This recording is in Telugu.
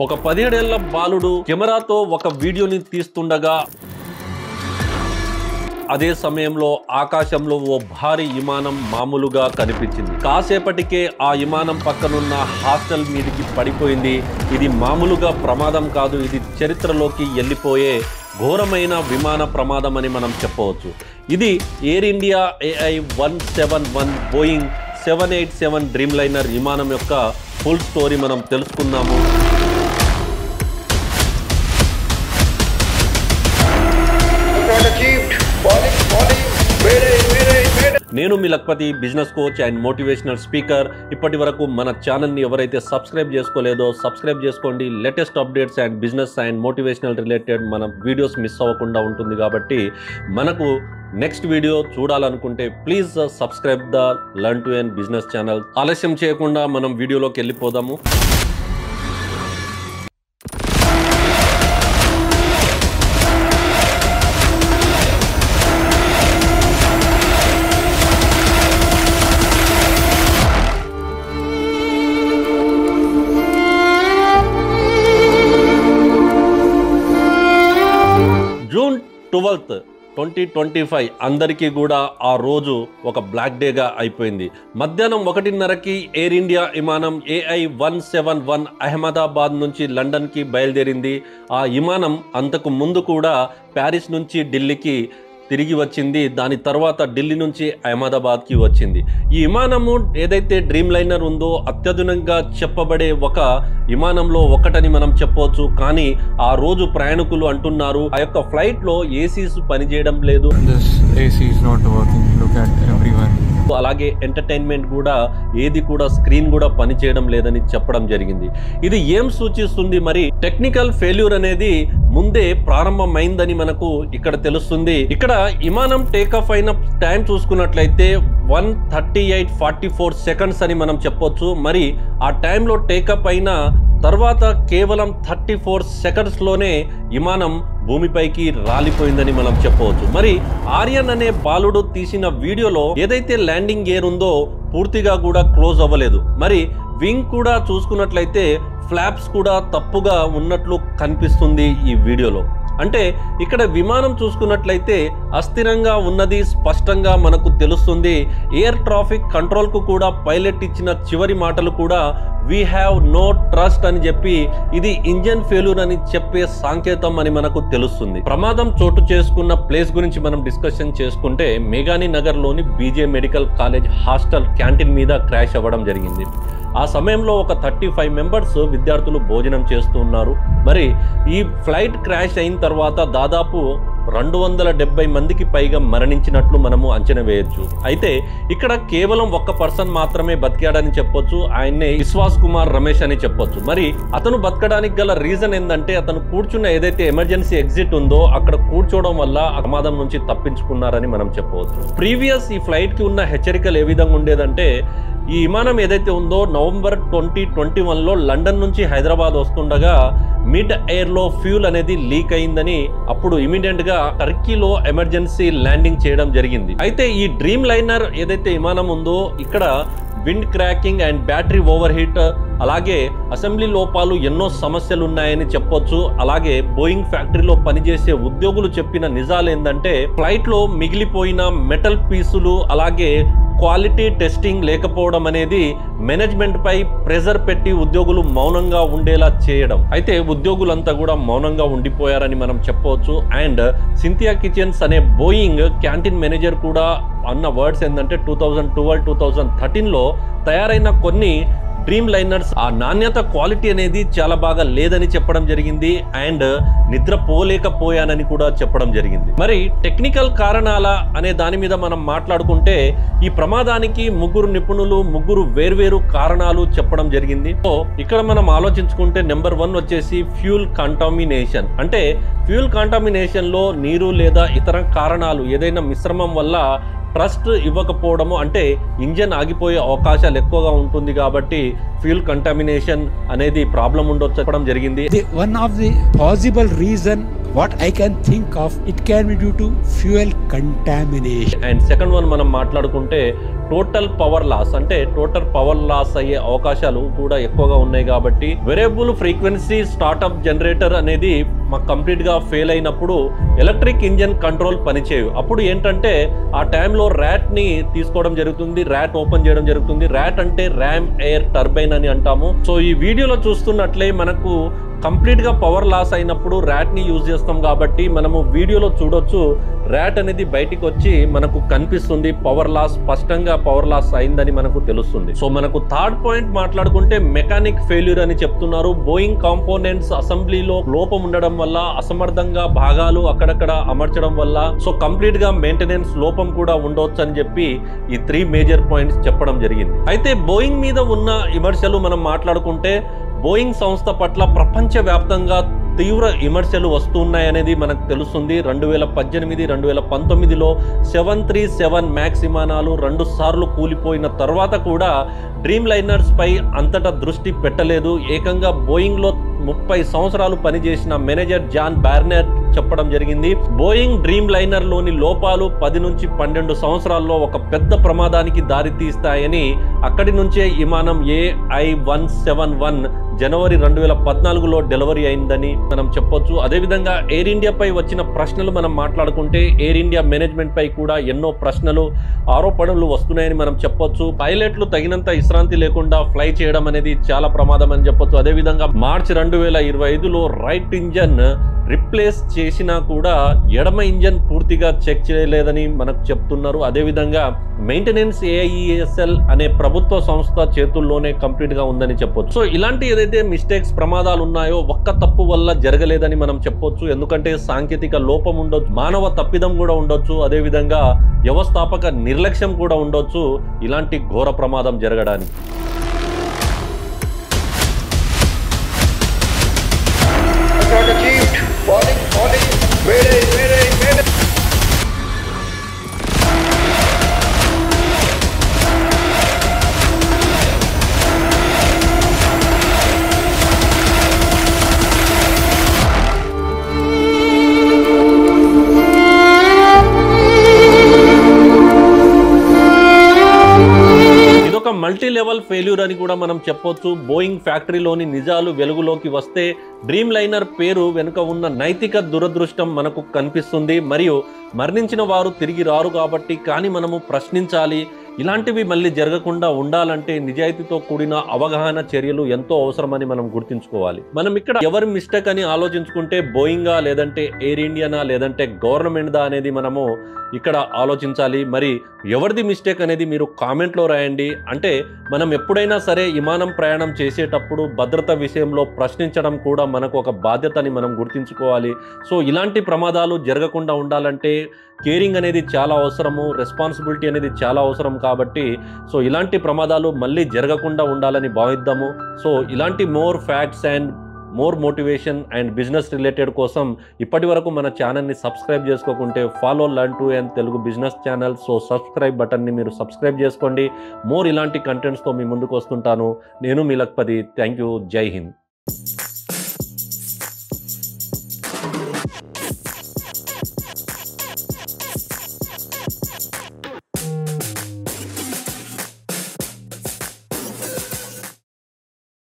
ఒక 17 ఏళ్ల బాలుడు కెమెరాతో ఒక వీడియోని తీస్తుండగా అదే సమయంలో ఆకాశంలో ఓ భారీ విమానం మామూలుగా కనిపించింది. కాసేపటికే ఆ విమానం పక్కనున్న హాస్టల్ మీదకి పడిపోయింది. ఇది మామూలుగా ప్రమాదం కాదు, ఇది చరిత్రలోకి వెళ్ళిపోయే ఘోరమైన విమాన ప్రమాదం అని మనం చెప్పవచ్చు. ఇది Air India AI-171 Boeing 787 Dreamliner విమానం యొక్క ఫుల్ స్టోరీ మనం తెలుసుకుందాము. నేను మీ Lakhpati, business coach and motivational speaker. ఇప్పటి వరకు మన ఛానల్ని ఎవరైతే సబ్స్క్రైబ్ చేసుకోలేదో సబ్స్క్రైబ్ చేసుకోండి. Latest updates and business and motivational related మన వీడియోస్ మిస్ అవ్వకుండా ఉంటుంది. కాబట్టి మనకు నెక్స్ట్ వీడియో చూడాలనుకుంటే please subscribe the learn to earn business channel. ఆలస్యం చేయకుండా మనం వీడియోలోకి వెళ్ళిపోదాము. జూన్ 12, 2025 అందరికీ కూడా ఆ రోజు ఒక బ్లాక్ డేగా అయిపోయింది. మధ్యాహ్నం 1:30కి ఎయిర్ ఇండియా విమానం AI-171 అహ్మదాబాద్ నుంచి లండన్కి బయలుదేరింది. ఆ విమానం అంతకు ముందు కూడా ప్యారిస్ నుంచి ఢిల్లీకి తిరిగి వచ్చింది. దాని తర్వాత ఢిల్లీ నుంచి అహ్మదాబాద్కి వచ్చింది. ఈ విమానము ఏదైతే డ్రీమ్ లైనర్ ఉందో అత్యధునంగా చెప్పబడే ఒక విమానంలో ఒకటని మనం చెప్పవచ్చు. కానీ ఆ రోజు ప్రయాణికులు అంటున్నారు ఆ యొక్క ఫ్లైట్లో ఏసీస్ పనిచేయడం లేదు, అలాగే ఎంటర్టైన్మెంట్ కూడా ఏది కూడా స్క్రీన్ కూడా పనిచేయడం లేదని చెప్పడం జరిగింది. ఇది ఏం సూచిస్తుంది? మరి టెక్నికల్ ఫెయిల్యూర్ అనేది ముందే ప్రారంభమైందని మనకు ఇక్కడ తెలుస్తుంది. ఇక్కడ విమానం టేకాఫ్ అయిన టైం చూసుకున్నట్లయితే 1:38:44 సెకండ్స్ అని మనం చెప్పొచ్చు. మరి ఆ టైంలో టేకప్ అయిన తర్వాత కేవలం 34 సెకండ్స్లోనే విమానం భూమిపైకి రాలిపోయిందని మనం చెప్పవచ్చు. మరి ఆర్యన్ అనే బాలుడు తీసిన వీడియోలో ఏదైతే ల్యాండింగ్ గేర్ ఉందో పూర్తిగా కూడా క్లోజ్ అవ్వలేదు. మరి వింగ్ కూడా చూసుకున్నట్లయితే ఫ్లాప్స్ కూడా తప్పుగా ఉన్నట్లు కనిపిస్తుంది ఈ వీడియోలో. అంటే ఇక్కడ విమానం చూసుకున్నట్లయితే అస్థిరంగా ఉన్నది స్పష్టంగా మనకు తెలుస్తుంది. ఎయిర్ ట్రాఫిక్ కంట్రోల్కు కూడా పైలట్ ఇచ్చిన చివరి మాటలు కూడా వీ హ్యావ్ నో ట్రస్ట్ అని చెప్పి ఇది ఇంజన్ ఫెయిల్యూర్ అని చెప్పే సంకేతం అని మనకు తెలుస్తుంది. ప్రమాదం చోటు చేసుకున్న ప్లేస్ గురించి మనం డిస్కషన్ చేసుకుంటే మేఘాని నగర్లోని బీజే మెడికల్ కాలేజ్ హాస్టల్ క్యాంటీన్ మీద క్రాష్ అవ్వడం జరిగింది. ఆ సమయంలో ఒక 35 మెంబర్స్ విద్యార్థులు భోజనం చేస్తున్నారు. మరి ఈ ఫ్లైట్ క్రాష్ అయిన తర్వాత దాదాపు 270 మందికి పైగా మరణించినట్లు మనము అంచనా వేయొచ్చు. అయితే ఇక్కడ కేవలం ఒక్క పర్సన్ మాత్రమే బతికాడని చెప్పొచ్చు. ఆయన్నే విశ్వాస్ కుమార్ రమేష్ అని చెప్పొచ్చు. మరి అతను బతకడానికి గల రీజన్ ఏంటంటే అతను కూర్చున్న ఏదైతే ఎమర్జెన్సీ ఎగ్జిట్ ఉందో అక్కడ కూర్చోవడం వల్ల ప్రమాదం నుంచి తప్పించుకున్నారని మనం చెప్పవచ్చు. ప్రీవియస్ ఈ ఫ్లైట్ కి ఉన్న హెచ్చరికలు ఏ విధంగా ఉండేదంటే ఈ విమానం ఏదైతే ఉందో నవంబర్ 2021లో లండన్ నుంచి హైదరాబాద్ వస్తుండగా మిడ్ ఎయిర్లో ఫ్యూల్ అనేది లీక్ అయిందని అప్పుడు ఇమీడియట్ గా టర్కీలో ఎమర్జెన్సీ ల్యాండింగ్ చేయడం జరిగింది. అయితే ఈ డ్రీమ్ లైనర్ ఏదైతే విమానం ఉందో ఇక్కడ wind cracking and battery over heat, అలాగే అసెంబ్లీ లోపాలు ఎన్నో సమస్యలు ఉన్నాయని చెప్పొచ్చు. అలాగే బోయింగ్ ఫ్యాక్టరీలో పనిచేసే ఉద్యోగులు చెప్పిన నిజాలు ఏంటంటే ఫ్లైట్ లో మిగిలిపోయిన మెటల్ పీసులు, అలాగే క్వాలిటీ టెస్టింగ్ లేకపోవడం అనేది మేనేజ్మెంట్ పై ప్రెజర్ పెట్టి ఉద్యోగులు మౌనంగా ఉండేలా చేయడం. అయితే ఉద్యోగులంతా కూడా మౌనంగా ఉండిపోయారని మనం చెప్పవచ్చు. అండ్ సింథియా కిచెన్స్ అనే బోయింగ్ క్యాంటీన్ మేనేజర్ కూడా అన్న వర్డ్స్ ఏంటంటే 2012-2013లో తయారైన కొన్ని డ్రీమ్ లైనర్స్ ఆ నాణ్యత క్వాలిటీ అనేది చాలా బాగా లేదని చెప్పడం జరిగింది. అండ్ నిద్రపోలేకపోయానని కూడా చెప్పడం జరిగింది. మరి టెక్నికల్ కారణాల అనే దాని మీద మనం మాట్లాడుకుంటే ఈ ప్రమాదానికి 3 నిపుణులు 3 వేర్వేరు కారణాలు చెప్పడం జరిగింది. సో ఇక్కడ మనం ఆలోచించుకుంటే నెంబర్ 1 వచ్చేసి ఫ్యూల్ కంటామినేషన్. అంటే ఫ్యూల్ కంటామినేషన్ లో నీరు లేదా ఇతర కారణాలు ఏదైనా మిశ్రమం వల్ల ట్రస్ట్ ఇవ్వకపోవడము, అంటే ఇంజన్ ఆగిపోయే అవకాశాలు ఎక్కువగా ఉంటుంది కాబట్టి ఫ్యూల్ కంటామినేషన్ అనేది ప్రాబ్లం ఉండొచ్చు చెప్పడం జరిగింది. One of the possible reason what I can think of, it can be due to fuel contamination. And second one మనం మాట్లాడుకుంటే టోటల్ పవర్ లాస్ అంటే టోటల్ పవర్ లాస్ అయ్యే అవకాశాలు కూడా ఎక్కువగా ఉన్నాయి కాబట్టి వేరియబుల్ ఫ్రీక్వెన్సీ స్టార్ట్అప్ జనరేటర్ అనేది మాకు కంప్లీట్ గా ఫెయిల్ అయినప్పుడు ఎలక్ట్రిక్ ఇంజన్ కంట్రోల్ పనిచేయు. అప్పుడు ఏంటంటే ఆ టైంలో ర్యాట్ ని తీసుకోవడం జరుగుతుంది, ర్యాట్ ఓపెన్ చేయడం జరుగుతుంది. ర్యాట్ అంటే ర్యామ్ ఎయిర్ టర్బైన్ అని అంటాము. సో ఈ వీడియోలో చూస్తున్నట్లే మనకు కంప్లీట్ గా పవర్ లాస్ అయినప్పుడు ర్యాట్ ని యూజ్ చేస్తాం కాబట్టి మనము వీడియోలో చూడొచ్చు ర్యాట్ అనేది బయటికి వచ్చి మనకు కనిపిస్తుంది. పవర్ లాస్ స్పష్టంగా పవర్ లాస్ అయిందని మనకు తెలుస్తుంది. సో మనకు థర్డ్ పాయింట్ మాట్లాడుకుంటే మెకానిక్ ఫెయిల్యూర్ అని చెప్తున్నారు. బోయింగ్ కాంపోనెంట్స్ అసెంబ్లీలో లోపం ఉండడం వల్ల, అసమర్థంగా భాగాలు అక్కడక్కడ అమర్చడం వల్ల సో కంప్లీట్ గా మెయింటెనెన్స్ లోపం కూడా ఉండొచ్చు అని చెప్పి ఈ 3 మేజర్ పాయింట్స్ చెప్పడం జరిగింది. అయితే బోయింగ్ మీద ఉన్న విమర్శలు మనం మాట్లాడుకుంటే బోయింగ్ సంస్థ పట్ల ప్రపంచవ్యాప్తంగా తీవ్ర విమర్శలు వస్తున్నాయనేది మనకు తెలుస్తుంది. 2018, 2019లో 737 మ్యాక్స్ విమానాలు 2 సార్లు కూలిపోయిన తర్వాత కూడా డ్రీమ్ లైనర్స్ పై అంతటా దృష్టి పెట్టలేదు. ఏకంగా బోయింగ్ లో 30 సంవత్సరాలు పనిచేసిన మేనేజర్ జాన్ బార్నెట్ చెప్పడం జరిగింది, బోయింగ్ డ్రీమ్ లైనర్ లోని లోపాలు 10 నుంచి 12 సంవత్సరాల్లో ఒక పెద్ద ప్రమాదానికి దారితీస్తాయని అక్కడి నుంచే విమానం AI-171 జనవరి 2014లో డెలివరీ అయిందని మనం చెప్పొచ్చు. అదేవిధంగా ఎయిర్ ఇండియా పై వచ్చిన ప్రశ్నలు మనం మాట్లాడుకుంటే ఎయిర్ ఇండియా మేనేజ్మెంట్ పై కూడా ఎన్నో ప్రశ్నలు, ఆరోపణలు వస్తున్నాయని మనం చెప్పొచ్చు. పైలట్లు తగినంత విశ్రాంతి లేకుండా ఫ్లై చేయడం అనేది చాలా ప్రమాదం అని చెప్పొచ్చు. అదేవిధంగా మార్చి 2025లో రైట్ ఇంజన్ రిప్లేస్ చేసినా కూడా ఎడమ ఇంజన్ పూర్తిగా చెక్ చేయలేదని మనకు చెప్తున్నారు. అదేవిధంగా మెయింటెనెన్స్ AIESL అనే ప్రభుత్వ సంస్థ చేతుల్లోనే కంప్లీట్ గా ఉందని చెప్పొచ్చు. సో ఇలాంటి ఏదైతే మిస్టేక్స్, ప్రమాదాలు ఉన్నాయో ఒక్క తప్పు వల్ల జరగలేదని మనం చెప్పొచ్చు. ఎందుకంటే సాంకేతిక లోపం ఉండొచ్చు, మానవ తప్పిదం కూడా ఉండొచ్చు, అదేవిధంగా వ్యవస్థాపక నిర్లక్ష్యం కూడా ఉండొచ్చు ఇలాంటి ఘోర ప్రమాదం జరగడానికి. మల్టీ లెవెల్ ఫెయిల్యూర్ అని కూడా మనం చెప్పొచ్చు. బోయింగ్ ఫ్యాక్టరీలోని నిజాలు వెలుగులోకి వస్తే డ్రీమ్ లైనర్ పేరు వెనుక ఉన్న నైతిక దురదృష్టం మనకు కనిపిస్తుంది. మరియు మరణించిన వారు తిరిగి రారు కాబట్టి, కానీ మనము ప్రశ్నించాలి. ఇలాంటివి మళ్ళీ జరగకుండా ఉండాలంటే నిజాయితీతో కూడిన అవగాహన చర్యలు ఎంతో అవసరమని మనం గుర్తుంచుకోవాలి. మనం ఇక్కడ ఎవరి మిస్టేక్ అని ఆలోచించుకుంటే బోయింగా, లేదంటే ఎయిర్ ఇండియానా, లేదంటే గవర్నమెంట్ దా అనేది మనము ఇక్కడ ఆలోచించాలి. మరి ఎవరిది మిస్టేక్ అనేది మీరు కామెంట్లో రాయండి. అంటే మనం ఎప్పుడైనా సరే విమానం ప్రయాణం చేసేటప్పుడు భద్రత విషయంలో ప్రశ్నించడం కూడా మనకు ఒక బాధ్యతని మనం గుర్తుంచుకోవాలి. సో ఇలాంటి ప్రమాదాలు జరగకుండా ఉండాలంటే కేరింగ్ అనేది చాలా అవసరము, రెస్పాన్సిబిలిటీ అనేది చాలా అవసరం కాబట్టి సో ఇలాంటి ప్రమాదాలు మళ్ళీ జరగకుండా ఉండాలని భావిద్దాము. సో ఇలాంటి more facts and more motivation and business related కోసం ఇప్పటి వరకు మన ఛానల్ని సబ్స్క్రైబ్ చేసుకోకుంటే follow learn to earn Telugu business channel. So subscribe బటన్ని మీరు సబ్స్క్రైబ్ చేసుకోండి. మోర్ ఇలాంటి కంటెంట్స్తో మీ ముందుకు వస్తుంటాను. నేను మీ లక్పతి. Thank you. జై హింద్.